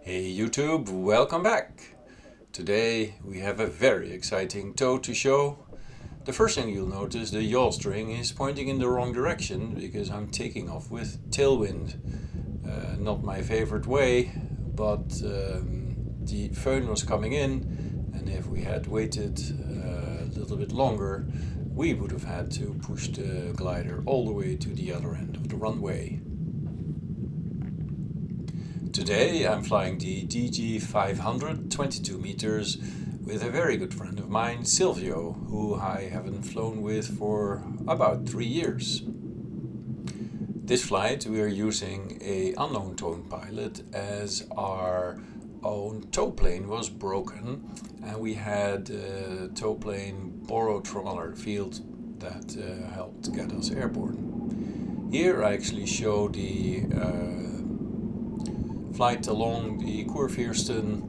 Hey YouTube, welcome back! Today we have a very exciting tow to show. The first thing you'll notice, the yaw string is pointing in the wrong direction because I'm taking off with tailwind. Not my favorite way, but the Föhn was coming in, and if we had waited a little bit longer, we would have had to push the glider all the way to the other end of the runway. Today I'm flying the DG 500, 22 meters, with a very good friend of mine, Silvio, who I haven't flown with for about 3 years. This flight we are using an unknown towing pilot as our own towplane was broken and we had a towplane borrowed from another field that helped get us airborne. Here I actually show the flight along the Churfirsten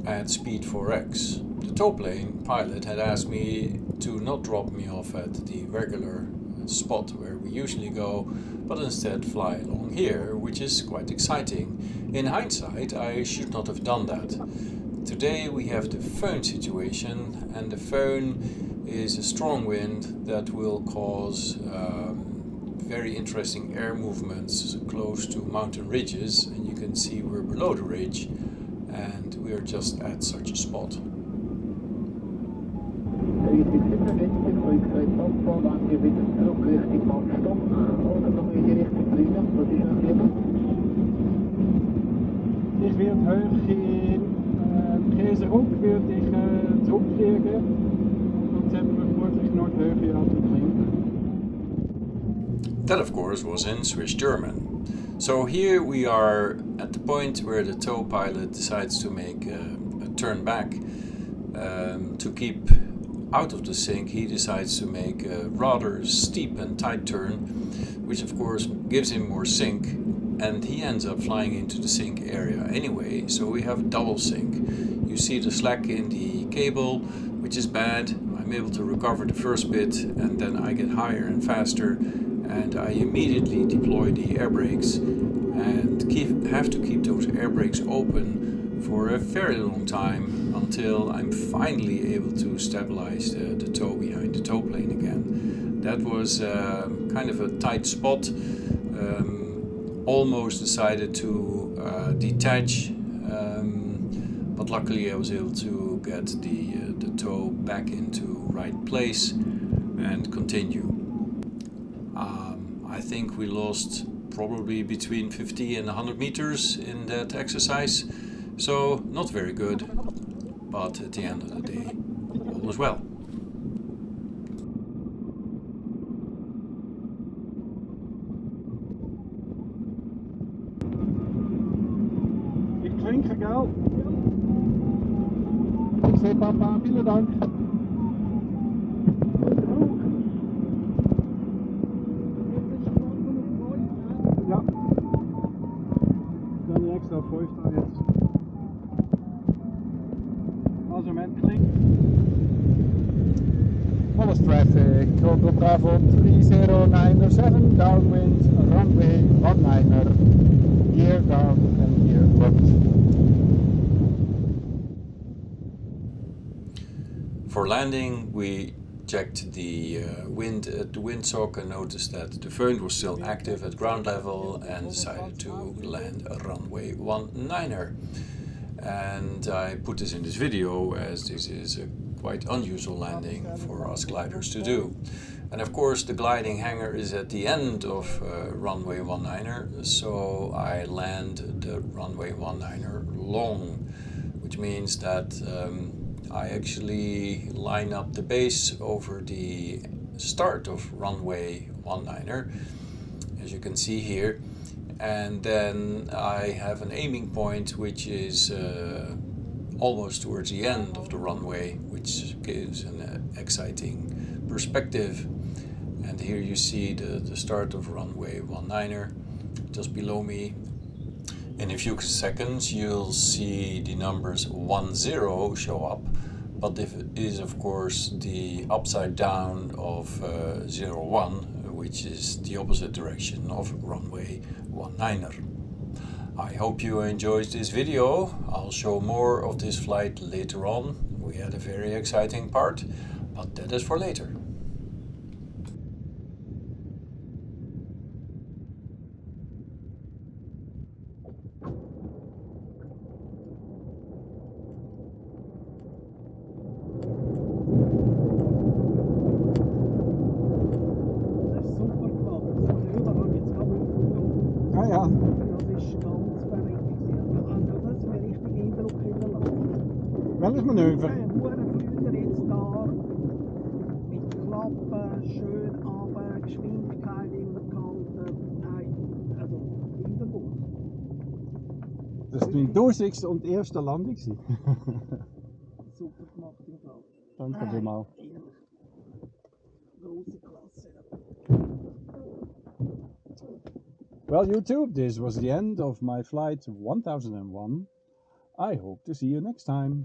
at speed 4x. The towplane pilot had asked me to not drop me off at the regular spot where we usually go, but instead fly along here, which is quite exciting. In hindsight, I should not have done that. Today we have the Föhn situation, and the Föhn is a strong wind that will cause very interesting air movements close to mountain ridges, and you can see we're below the ridge and we're just at such a spot. Ich werde hoch in Käseruck würde ich zurückfliegen und sollten wir vermutlich Nordhöhe auf den Klinken. That of course was in Swiss German. So here we are at the point where the tow pilot decides to make a turn back. To keep out of the sink, he decides to make a rather steep and tight turn, which of course gives him more sink, and he ends up flying into the sink area anyway, so we have double sink. You see the slack in the cable, which is bad. I'm able to recover the first bit and then I get higher and faster, and I immediately deploy the air brakes and have to keep those air brakes open for a very long time until I'm finally able to stabilize the tow behind the towplane again. That was kind of a tight spot. Almost decided to detach, but luckily I was able to get the tow back into right place and continue. I think we lost probably between 50 and 100 meters in that exercise, so not very good, but at the end of the day, all was well. Ich klinke, gell? Ich sehe Papa, vielen Dank. Ja. Dan die extra 5 da jetzt. Also Moment, klink. Follow traffic, Hotel Bravo 3097, downwind, runway 19er, gear down and gear left. For landing, we checked the wind at the windsock and noticed that the Föhn was still active at ground level and decided to land a runway 19er. And I put this in this video as this is a quite unusual landing for us gliders to do. And of course the gliding hangar is at the end of runway 19er, so I land the runway 19er long, which means that I actually line up the base over the start of runway 19er, as you can see here, and then I have an aiming point which is almost towards the end of the runway, which gives an exciting perspective. And here you see the start of runway 19er just below me. In a few seconds you'll see the numbers 10 show up, but this is of course the upside down of 01, which is the opposite direction of runway 19er. I hope you enjoyed this video. I'll show more of this flight later on. We had a very exciting part, but that is for later. Ah ja. Das ist ganz verrückt. Also das ist mir richtig Eindruck hinterlassen. Welches Manöver? Hurenflüger jetzt da mit Klappen, schön runter, Geschwindigkeit immer gehalten. Nein, also wunderbar. Das war die durchsigste und erste Landung. Super gemacht im Fall. Danke vielmals. Ehrlich. Große Klasse. Well, YouTube, this was the end of my flight 1001. I hope to see you next time.